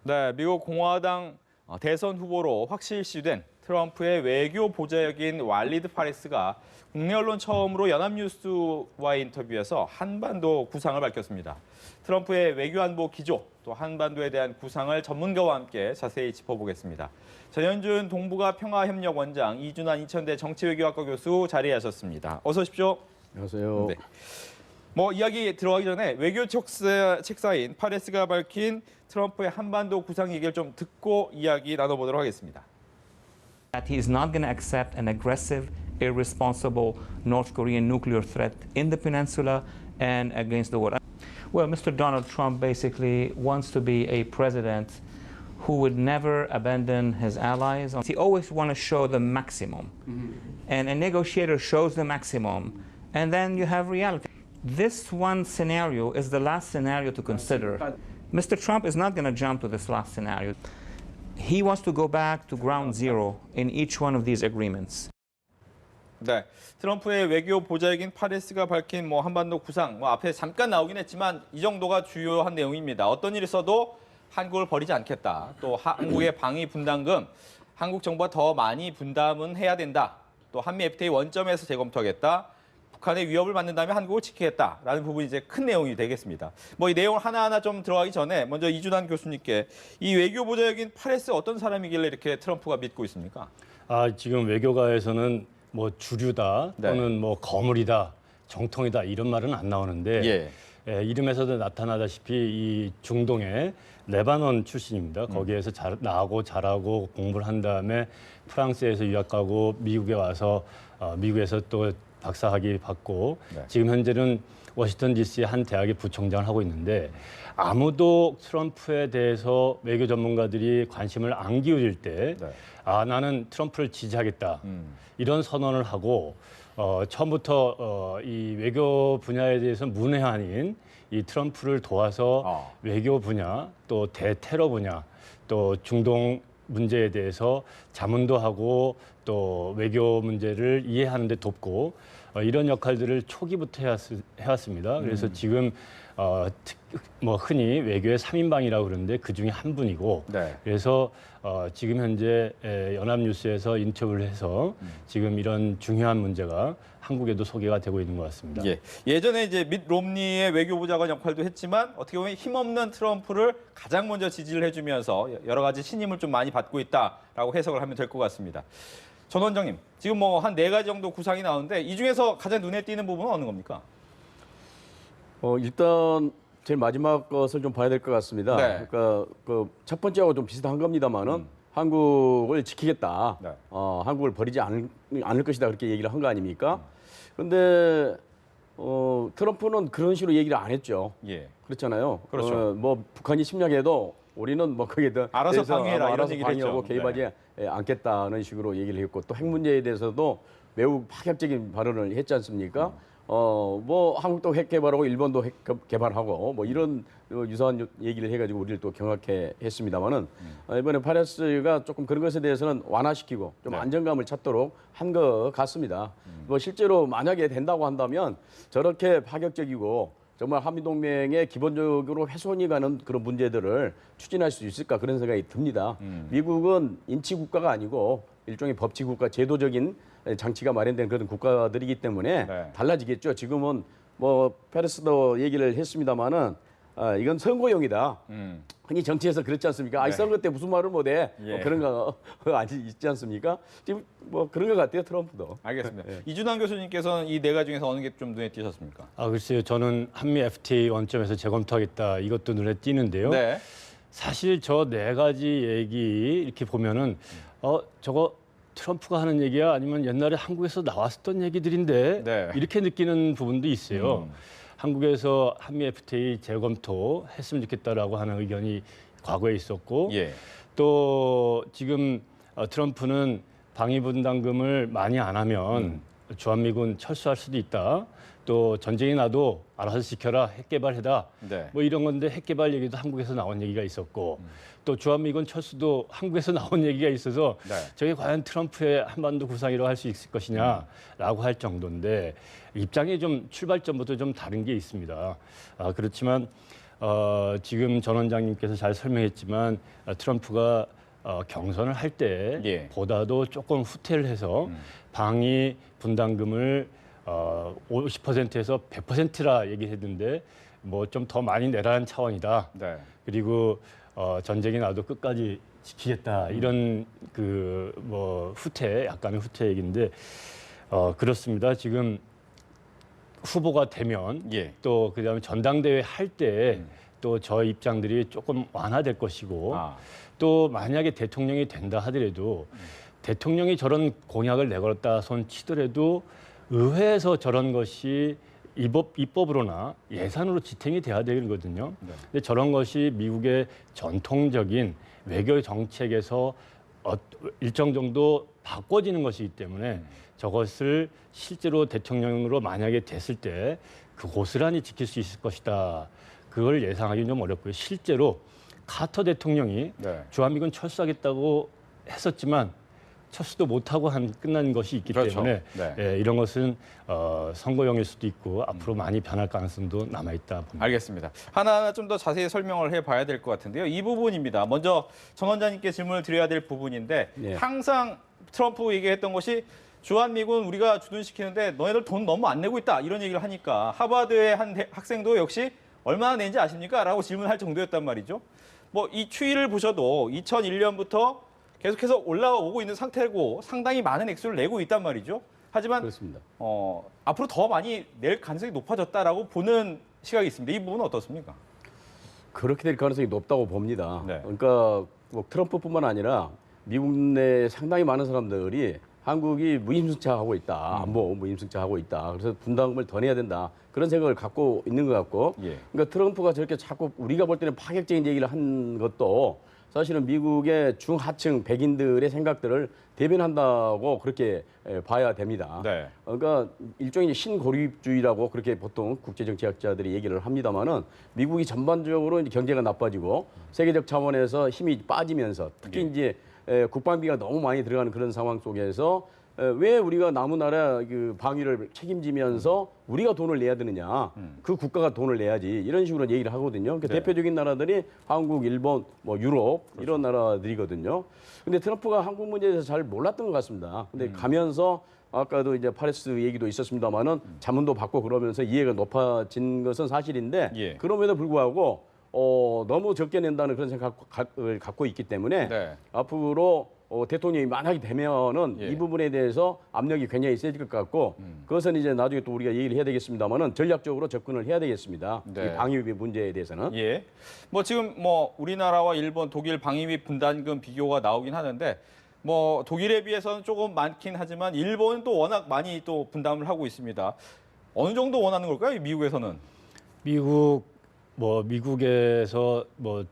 네, 미국 공화당 대선 후보로 확실시된 트럼프의 외교 보좌역인 왈리드 파레스가 국내 언론 처음으로 연합뉴스와의 인터뷰에서 한반도 구상을 밝혔습니다. 트럼프의 외교안보 기조, 또 한반도에 대한 구상을 전문가와 함께 자세히 짚어보겠습니다. 전현준 동북아 평화협력원장, 이준환 인천대 정치외교학과 교수 자리하셨습니다. 어서 오십시오. 안녕하세요. 네. 이야기 들어가기 전에 외교 책사인 파레스가 밝힌 트럼프의 한반도 구상 얘기를 좀 듣고 이야기 나눠보도록 하겠습니다. That he is not going to accept an aggressive, irresponsible North Korean nuclear threat in the peninsula and against the world. Well, Mr. Donald Trump basically wants to be a president who would never abandon his allies. He always wants to show the maximum. And a negotiator shows the maximum, and then you have reality. This one scenario is the last scenario to consider. Mr. Trump is not going to jump to this last scenario. He wants to go back to ground zero in each one of these agreements. 네, 트럼프의 외교 보좌역인 파레스가 밝힌 한반도 구상, 앞에 잠깐 나오긴 했지만 이 정도가 주요한 내용입니다. 어떤 일이 있어도 한국을 버리지 않겠다. 또 한국의 방위 분담금, 한국 정부가 더 많이 분담은 해야 된다. 또 한미 FTA 원점에서 재검토하겠다. 북한의 위협을 받는다면 한국을 지키겠다라는 부분이 이제 큰 내용이 되겠습니다. 이 내용을 하나하나 좀 들어가기 전에 먼저 이준환 교수님께 이 외교 보좌역인 파레스 어떤 사람이길래 이렇게 트럼프가 믿고 있습니까? 지금 외교가에서는 주류다 네. 또는 거물이다, 정통이다 이런 말은 안 나오는데 이름에서도 나타나다시피 이 중동의 레바논 출신입니다. 거기에서 나고 자라고 공부를 한 다음에 프랑스에서 유학 가고 미국에 와서 미국에서 또 박사학위 받고 지금 현재는 워싱턴 DC의 한 대학의 부총장을 하고 있는데 아무도 트럼프에 대해서 외교 전문가들이 관심을 안 기울일 때 나는 트럼프를 지지하겠다 이런 선언을 하고 처음부터 이 외교 분야에 대해서 문외한인 이 트럼프를 도와서 외교 분야 또 대테러 분야 또 중동 문제에 대해서 자문도 하고 또 외교 문제를 이해하는 데 돕고 이런 역할들을 초기부터 해왔습니다. 그래서 지금 흔히 외교의 3인방이라고 그러는데 그중에 한 분이고 그래서 지금 현재 연합뉴스에서 인터뷰를 해서 지금 이런 중요한 문제가 한국에도 소개가 되고 있는 것 같습니다. 예전에 이제 밋 롬니의 외교보좌관 역할도 했지만 어떻게 보면 힘없는 트럼프를 가장 먼저 지지를 해주면서 여러 가지 신임을 좀 많이 받고 있다라고 해석을 하면 될 것 같습니다. 전 원장님, 지금 한 4가지 정도 구상이 나오는데 이 중에서 가장 눈에 띄는 부분은 어느 겁니까? 일단 제일 마지막 것을 좀 봐야 될 것 같습니다. 그러니까 첫 번째하고 좀 비슷한 겁니다만은 한국을 지키겠다. 한국을 버리지 않을 것이다 그렇게 얘기를 한 거 아닙니까? 그런데 트럼프는 그런 식으로 얘기를 안 했죠. 그렇잖아요. 그렇죠. 북한이 침략해도 우리는 거기에 알아서 방해해라 이런 알아서 얘기를 방해하고 했죠. 개입하지 않겠다는 식으로 얘기를 했고 또 핵 문제에 대해서도 매우 파격적인 발언을 했지 않습니까? 한국도 핵 개발하고 일본도 핵 개발하고 이런 유사한 얘기를 해가지고 우리를 또 경악해 했습니다만은 이번에 파레스가 조금 그런 것에 대해서는 완화시키고 좀 안정감을 찾도록 한 것 같습니다. 실제로 만약에 된다고 한다면 저렇게 파격적이고 정말 한미동맹에 기본적으로 훼손이 가는 그런 문제들을 추진할 수 있을까 그런 생각이 듭니다. 미국은 인치국가가 아니고 일종의 법치국가, 제도적인 장치가 마련된 그런 국가들이기 때문에 달라지겠죠. 지금은 페레스도 얘기를 했습니다마는 이건 선거용이다. 흔히 정치에서 그렇지 않습니까? 선거 때 무슨 말을 못해? 그런 거 있지 않습니까? 지금 그런 것 같아요, 트럼프도. 알겠습니다. 이준환 교수님께서는 이 4가지 중에서 어느 게 좀 눈에 띄셨습니까? 글쎄요. 저는 한미 FTA 원점에서 재검토하겠다 이것도 눈에 띄는데요. 사실 저 4가지 얘기 이렇게 보면은 저거 트럼프가 하는 얘기야 아니면 옛날에 한국에서 나왔었던 얘기들인데 이렇게 느끼는 부분도 있어요. 한국에서 한미 FTA 재검토 했으면 좋겠다라고 하는 의견이 과거에 있었고 또 지금 트럼프는 방위 분담금을 많이 안 하면 주한미군 철수할 수도 있다. 또 전쟁이 나도 알아서 지켜라, 핵 개발해다. 이런 건데 핵 개발 얘기도 한국에서 나온 얘기가 있었고 또 주한미군 철수도 한국에서 나온 얘기가 있어서 저게 과연 트럼프의 한반도 구상이라고 할 수 있을 것이냐라고 할 정도인데 입장이 좀 출발점부터 좀 다른 게 있습니다. 그렇지만 지금 전 원장님께서 잘 설명했지만 트럼프가 경선을 할 예. 때보다도 조금 후퇴를 해서 방위 분담금을 50%에서 100%라 얘기했는데 뭐 좀 더 많이 내라는 차원이다. 네. 그리고 전쟁이 나도 끝까지 지키겠다 이런 그 뭐 약간의 후퇴 얘기인데 그렇습니다. 지금 후보가 되면 예. 또 그다음에 전당대회 할 때 또 저 입장들이 조금 완화될 것이고 또 만약에 대통령이 된다 하더라도 대통령이 저런 공약을 내걸었다 손 치더라도 의회에서 저런 것이 입법으로나 예산으로 지탱이 돼야 되거든요. 근데 저런 것이 미국의 전통적인 외교 정책에서 일정 정도 바꿔지는 것이기 때문에 저것을 실제로 대통령으로 만약에 됐을 때 그 고스란히 지킬 수 있을 것이다. 그걸 예상하기는 좀 어렵고요. 실제로 카터 대통령이 네. 주한미군 철수하겠다고 했었지만 철수도 못하고 끝난 것이 있기 그렇죠. 때문에 네. 예, 이런 것은 선거용일 수도 있고 앞으로 많이 변할 가능성도 남아있다 봅니다. 알겠습니다. 하나하나 좀 더 자세히 설명을 해봐야 될 것 같은데요. 이 부분입니다. 먼저 정 원장님께 질문을 드려야 될 부분인데 네. 항상 트럼프 얘기했던 것이 주한미군 우리가 주둔시키는데 너희들 돈 너무 안 내고 있다 이런 얘기를 하니까 하버드의 한 학생도 역시 얼마나 낸지 아십니까? 라고 질문할 정도였단 말이죠. 뭐 이 추이를 보셔도 2001년부터 계속해서 올라오고 있는 상태고 상당히 많은 액수를 내고 있단 말이죠. 하지만 그렇습니다. 앞으로 더 많이 낼 가능성이 높아졌다라고 보는 시각이 있습니다. 이 부분은 어떻습니까? 그렇게 될 가능성이 높다고 봅니다. 네. 그러니까 뭐 트럼프뿐만 아니라 미국 내 상당히 많은 사람들이 한국이 무임승차하고 있다. 안보 무임승차하고 있다. 그래서 분담금을 더 내야 된다. 그런 생각을 갖고 있는 것 같고 예. 그러니까 트럼프가 저렇게 자꾸 우리가 볼 때는 파격적인 얘기를 한 것도 사실은 미국의 중하층 백인들의 생각들을 대변한다고 그렇게 봐야 됩니다. 네. 그러니까 일종의 신고립주의라고 그렇게 보통 국제정치학자들이 얘기를 합니다만은 미국이 전반적으로 이제 경제가 나빠지고 세계적 차원에서 힘이 빠지면서 특히 이제 국방비가 너무 많이 들어가는 그런 상황 속에서 왜 우리가 남은 나라 그 방위를 책임지면서 우리가 돈을 내야 되느냐? 그 국가가 돈을 내야지 이런 식으로 얘기를 하거든요. 그 네. 대표적인 나라들이 한국, 일본, 뭐 유럽 이런 나라들이거든요. 근데 트럼프가 한국 문제에 대해서 잘 몰랐던 것 같습니다. 근데 가면서 아까도 이제 파리스 얘기도 있었습니다만은 자문도 받고 그러면서 이해가 높아진 것은 사실인데 예. 그럼에도 불구하고 너무 적게 낸다는 그런 생각을 갖고 있기 때문에 네. 앞으로 대통령이 만약에 되면은 예. 이 부분에 대해서 압력이 굉장히 세질 것 같고 그것은 이제 나중에 또 우리가 얘기를 해야 되겠습니다만은 전략적으로 접근을 해야 되겠습니다. 네. 이 방위비 문제에 대해서는. 예. 뭐 지금 뭐 우리나라와 일본, 독일 방위비 분담금 비교가 나오긴 하는데 뭐 독일에 비해서는 조금 많긴 하지만 일본은 또 워낙 많이 또 분담을 하고 있습니다. 어느 정도 원하는 걸까요? 미국에서는? 미국에서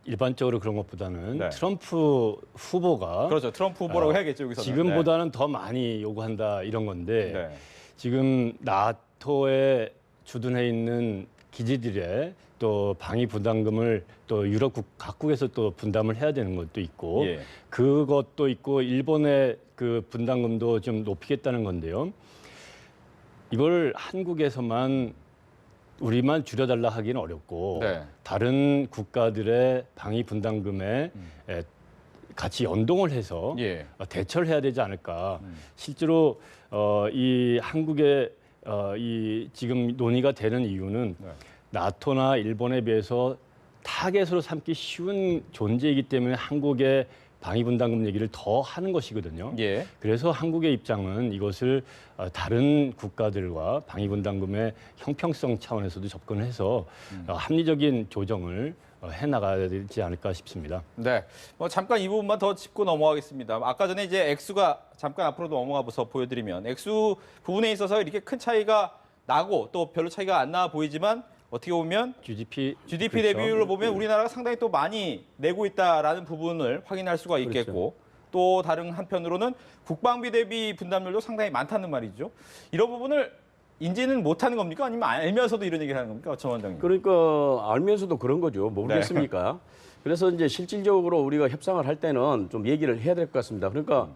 일반적으로 그런 것보다는 네. 트럼프 후보가 그렇죠. 트럼프 후보라고 해야겠죠, 여기서는. 지금보다는 더 많이 요구한다 이런 건데 네. 지금 나토에 주둔해 있는 기지들의 또 방위 분담금을 또 유럽 각국에서 또 분담을 해야 되는 것도 있고 예. 그것도 있고 일본의 그 분담금도 좀 높이겠다는 건데요. 이걸 한국에서만 우리만 줄여달라 하기는 어렵고 네. 다른 국가들의 방위 분담금에 같이 연동을 해서 예. 대처를 해야 되지 않을까. 실제로 이 한국의 이 지금 논의가 되는 이유는 네. 나토나 일본에 비해서 타겟으로 삼기 쉬운 존재이기 때문에 한국의 방위 분담금 얘기를 더 하는 것이거든요. 예. 그래서 한국의 입장은 이것을 다른 국가들과 방위 분담금의 형평성 차원에서도 접근을 해서 합리적인 조정을 해 나가야 되지 않을까 싶습니다. 네. 뭐 잠깐 이 부분만 더 짚고 넘어가겠습니다. 아까 전에 이제 액수가 잠깐 앞으로 넘어가서 보여드리면 액수 부분에 있어서 이렇게 큰 차이가 나고 또 별로 차이가 안 나 보이지만 어떻게 보면 GDP GDP 대비율로 보면 우리나라가 상당히 또 많이 내고 있다라는 부분을 확인할 수가 있겠고 또 다른 한편으로는 국방비 대비 분담률도 상당히 많다는 말이죠. 이런 부분을 인지는 못하는 겁니까? 아니면 알면서도 이런 얘기를 하는 겁니까? 정 원장님. 그러니까 알면서도 그런 거죠. 모르겠습니까? 그래서 이제 실질적으로 우리가 협상을 할 때는 좀 얘기를 해야 될 것 같습니다. 그러니까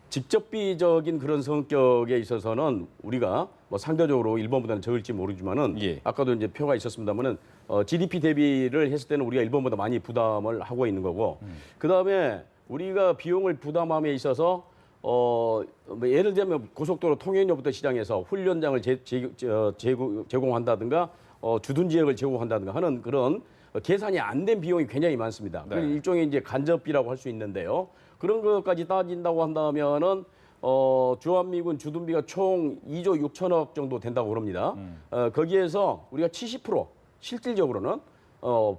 직접비적인 그런 성격에 있어서는 우리가 뭐 상대적으로 일본보다는 적을지 모르지만은 예. 아까도 이제 표가 있었습니다만은 GDP 대비를 했을 때는 우리가 일본보다 많이 부담을 하고 있는 거고, 그다음에 우리가 비용을 부담함에 있어서 뭐 예를 들면 고속도로 통행료부터 시작해서 훈련장을 제공한다든가 주둔 지역을 제공한다든가 하는 그런 계산이 안 된 비용이 굉장히 많습니다. 네. 일종의 이제 간접비라고 할 수 있는데요. 그런 것까지 따진다고 한다면은 주한미군 주둔비가 총 2조 6천억 정도 된다고 그럽니다. 거기에서 우리가 70% 실질적으로는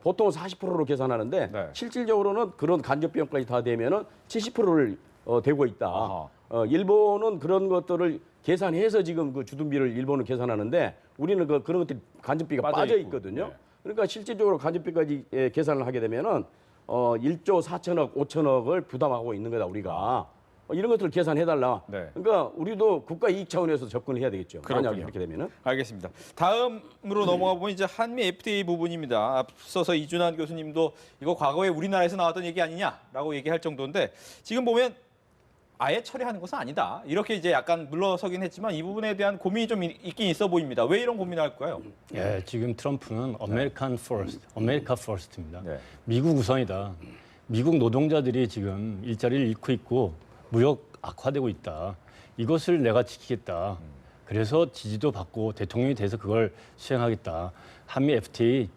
보통 40%로 계산하는데 네. 실질적으로는 그런 간접 비용까지 다 되면은 70%를 되고 있다. 아하. 일본은 그런 것들을 계산해서 지금 그 주둔비를 일본은 계산하는데 우리는 그런 것들이 간접비가 빠져 빠져 있고. 있거든요. 네. 그러니까 실질적으로 간접비까지 계산을 하게 되면은 1조 4천억, 5천억을 부담하고 있는 거다 우리가. 이런 것들을 계산해달라. 네. 그러니까 우리도 국가 이익 차원에서 접근을 해야 되겠죠. 만약에 그렇군요. 이렇게 되면은. 알겠습니다. 다음으로 넘어가 보면 이제 한미 FTA 부분입니다. 앞서서 이준환 교수님도 이거 과거에 우리나라에서 나왔던 얘기 아니냐라고 얘기할 정도인데 지금 보면 아예 처리하는 것은 아니다. 이렇게 이제 약간 물러서긴 했지만 이 부분에 대한 고민이 좀 있긴 있어 보입니다. 왜 이런 고민을 할까요? 예, 지금 트럼프는 American First, America First입니다. 네. 미국 우선이다. 미국 노동자들이 지금 일자리를 잃고 있고 무역 악화되고 있다. 이것을 내가 지키겠다. 그래서 지지도 받고 대통령이 돼서 그걸 수행하겠다. 한미 FTA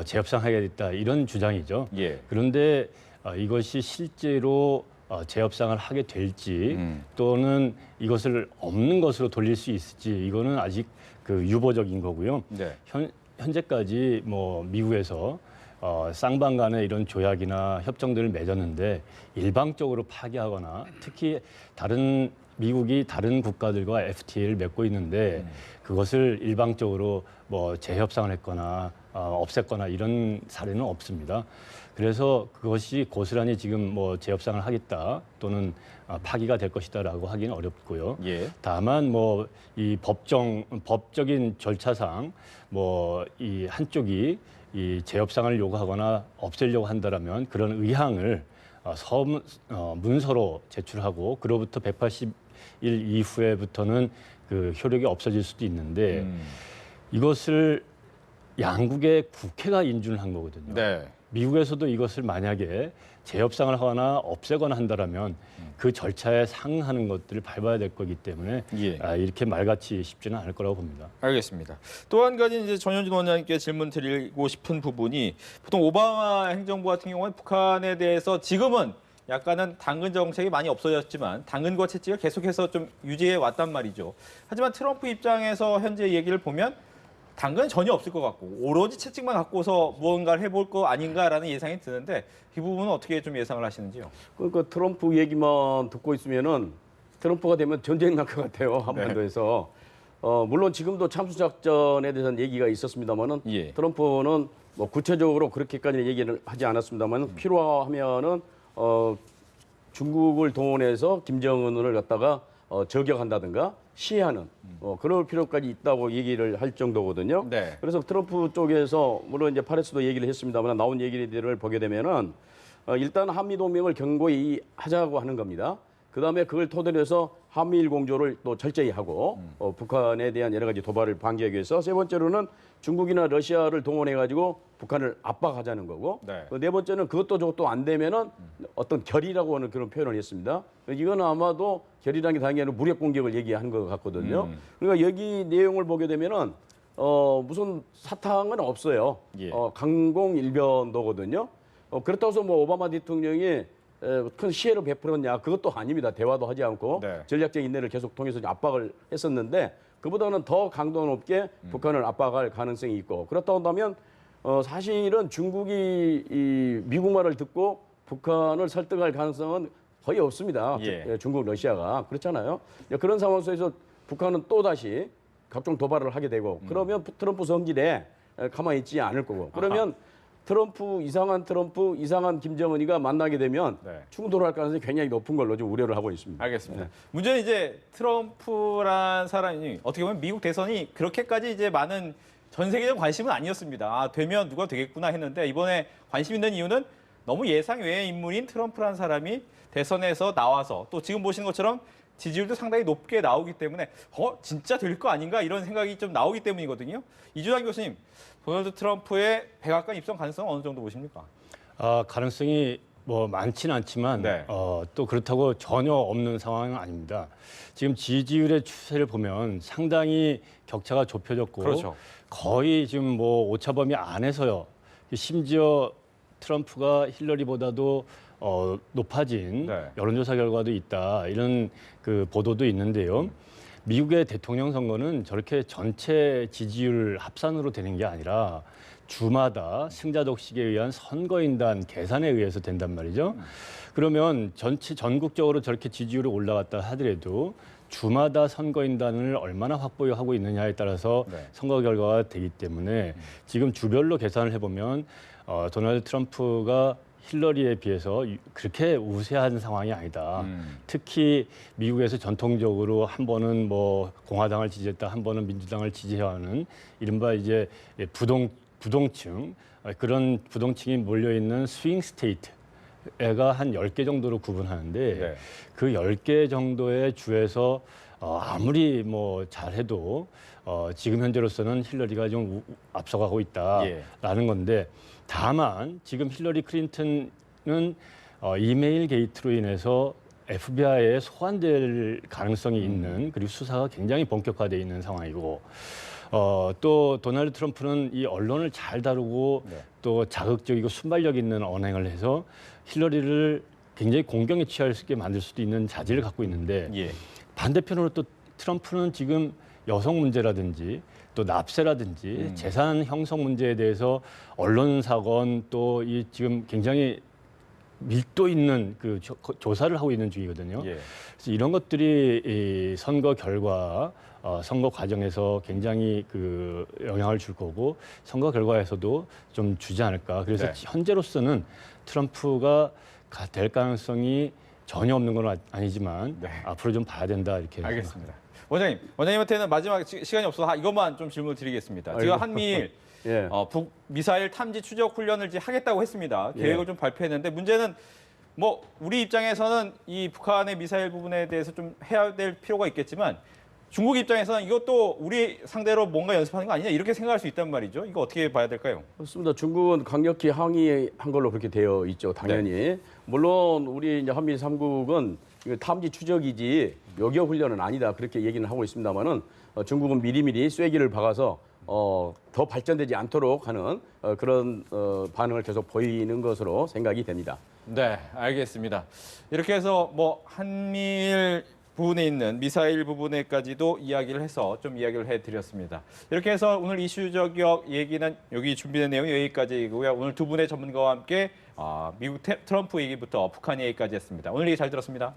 재협상하겠다. 이런 주장이죠. 예. 그런데 이것이 실제로 재협상을 하게 될지 또는 이것을 없는 것으로 돌릴 수 있을지 이거는 아직 그 유보적인 거고요. 네. 현재까지 뭐 미국에서 쌍방 간의 이런 조약이나 협정들을 맺었는데 일방적으로 파기하거나 특히 미국이 다른 국가들과 FTA를 맺고 있는데 그것을 일방적으로 뭐 재협상을 했거나 없앴거나 이런 사례는 없습니다. 그래서 그것이 고스란히 지금 뭐 재협상을 하겠다 또는 파기가 될 것이다라고 하기는 어렵고요. 예. 다만 뭐 이 법적인 절차상 뭐 이 한쪽이 이 재협상을 요구하거나 없애려고 한다라면 그런 의향을 문서로 제출하고 그로부터 180일 이후에부터는 그 효력이 없어질 수도 있는데 이것을 양국의 국회가 인준을 한 거거든요. 네. 미국에서도 이것을 만약에 재협상을 하거나 없애거나 한다라면 그 절차에 상응하는 것들을 밟아야 될 거기 때문에 예. 이렇게 말같이 쉽지는 않을 거라고 봅니다. 알겠습니다. 또 한 가지 이제 전현준 원장님께 질문 드리고 싶은 부분이 보통 오바마 행정부 같은 경우는 북한에 대해서 지금은 약간은 당근 정책이 많이 없어졌지만 당근과 채찍을 계속해서 좀 유지해 왔단 말이죠. 하지만 트럼프 입장에서 현재 얘기를 보면 당근은 전혀 없을 것 같고 오로지 채찍만 갖고서 무언가를 해볼 거 아닌가라는 예상이 드는데 이 부분은 어떻게 좀 예상을 하시는지요? 그러니까 트럼프 얘기만 듣고 있으면은 트럼프가 되면 전쟁 날 것 같아요. 한반도에서. 물론 지금도 참수작전에 대해서는 얘기가 있었습니다만은 예. 트럼프는 뭐 구체적으로 그렇게까지는 얘기를 하지 않았습니다만 필요하면은 중국을 동원해서 김정은을 갖다가 저격한다든가 시해하는 그럴 필요까지 있다고 얘기를 할 정도거든요. 네. 그래서 트럼프 쪽에서 물론 이제 파레스도 얘기를 했습니다만 나온 얘기들을 보게 되면은 일단 한미 동맹을 견고히 하자고 하는 겁니다. 그다음에 그걸 토대로 해서 한미일 공조를 또 철저히 하고 북한에 대한 여러 가지 도발을 방지하기 위해서 세 번째로는 중국이나 러시아를 동원해 가지고 북한을 압박하자는 거고 네. 네 번째는 그것도 저것도 안 되면은 어떤 결의라고 하는 그런 표현을 했습니다. 이건 아마도 결의라는 게 당연히 아니라 무력 공격을 얘기하는 것 같거든요. 그러니까 여기 내용을 보게 되면은 무슨 사탕은 없어요. 예. 강공일변도거든요. 그렇다고 해서 뭐 오바마 대통령이 큰 시혜를 베풀었냐 그것도 아닙니다. 대화도 하지 않고 네. 전략적 인내를 계속 통해서 압박을 했었는데 그보다는 더 강도 높게 북한을 압박할 가능성이 있고 그렇다고 한다면 사실은 중국이 이 미국 말을 듣고 북한을 설득할 가능성은 거의 없습니다. 예. 중국, 러시아가 그렇잖아요. 그런 상황 속에서 북한은 또 다시 각종 도발을 하게 되고 그러면 트럼프 성질에 가만히 있지 않을 거고 그러면 이상한 김정은이가 만나게 되면 네. 충돌할 가능성이 굉장히 높은 걸로 좀 우려를 하고 있습니다. 알겠습니다. 문제는 이제 트럼프란 사람이 어떻게 보면 미국 대선이 그렇게까지 이제 많은 전 세계적 관심은 아니었습니다. 되면 누가 되겠구나 했는데 이번에 관심 있는 이유는 너무 예상 외의 인물인 트럼프란 사람이 대선에서 나와서 또 지금 보시는 것처럼 지지율도 상당히 높게 나오기 때문에 진짜 될 거 아닌가 이런 생각이 좀 나오기 때문이거든요. 이준환 교수님, 도널드 트럼프의 백악관 입성 가능성 어느 정도 보십니까? 가능성이 뭐 많지는 않지만 네. 또 그렇다고 전혀 없는 상황은 아닙니다. 지금 지지율의 추세를 보면 상당히 격차가 좁혀졌고 그렇죠. 거의 지금 뭐 오차범위 안에서요. 심지어 트럼프가 힐러리보다도 높아진 네. 여론조사 결과도 있다. 이런 그 보도도 있는데요. 미국의 대통령 선거는 저렇게 전체 지지율 합산으로 되는 게 아니라 주마다 승자 독식에 의한 선거인단 계산에 의해서 된단 말이죠. 그러면 전국적으로 저렇게 지지율이 올라갔다 하더라도 주마다 선거인단을 얼마나 확보하고 있느냐에 따라서 네. 선거 결과가 되기 때문에 지금 주별로 계산을 해보면 도널드 트럼프가 힐러리에 비해서 그렇게 우세한 상황이 아니다. 특히 미국에서 전통적으로 한 번은 뭐 공화당을 지지했다, 한 번은 민주당을 지지해와는 이른바 이제 부동층 그런 부동층이 몰려 있는 스윙 스테이트가 한 10개 정도로 구분하는데 네. 그 10개 정도의 주에서 아무리 뭐 잘해도 지금 현재로서는 힐러리가 좀 앞서가고 있다라는 건데 다만 지금 힐러리 클린턴은 이메일 게이트로 인해서 FBI에 소환될 가능성이 있는 그리고 수사가 굉장히 본격화되어 있는 상황이고 또 도널드 트럼프는 이 언론을 잘 다루고 네. 또 자극적이고 순발력 있는 언행을 해서 힐러리를 굉장히 공경에 취할 수 있게 만들 수도 있는 자질을 갖고 있는데 예. 반대편으로 또 트럼프는 지금 여성 문제라든지 또 납세라든지 재산 형성 문제에 대해서 언론사건 또 이 지금 굉장히 밀도 있는 그 조사를 하고 있는 중이거든요. 예. 그래서 이런 것들이 이 선거 결과, 선거 과정에서 굉장히 그 영향을 줄 거고 선거 결과에서도 좀 주지 않을까. 그래서 네. 현재로서는 트럼프가 될 가능성이 전혀 없는 건 아니지만 네. 앞으로 좀 봐야 된다 이렇게. 알겠습니다. 원장님한테는 마지막 시간이 없어서 이것만 좀 질문 드리겠습니다. 지금 한미일 예. 북 미사일 탐지 추적 훈련을 이제 하겠다고 했습니다. 예. 계획을 좀 발표했는데 문제는 뭐 우리 입장에서는 이 북한의 미사일 부분에 대해서 좀 해야 될 필요가 있겠지만 중국 입장에서는 이것도 우리 상대로 뭔가 연습하는 거 아니냐 이렇게 생각할 수 있단 말이죠. 이거 어떻게 봐야 될까요? 그렇습니다. 중국은 강력히 항의한 걸로 그렇게 되어 있죠. 당연히. 물론 우리 이제 한미 3국은 이거 탐지 추적이지 요격 훈련은 아니다. 그렇게 얘기는 하고 있습니다만은 중국은 미리미리 쐐기를 박아서 더 발전되지 않도록 하는 그런 반응을 계속 보이는 것으로 생각이 됩니다. 네, 알겠습니다. 이렇게 해서 뭐 한미일 부분에 있는 미사일 부분에까지도 이야기를 해서 좀 이야기를 해드렸습니다. 이렇게 해서 오늘 이슈 저격 얘기는 여기 준비된 내용이 여기까지이고요. 오늘 두 분의 전문가와 함께 미국 트럼프 얘기부터 북한 얘기까지 했습니다. 오늘 얘기 잘 들었습니다.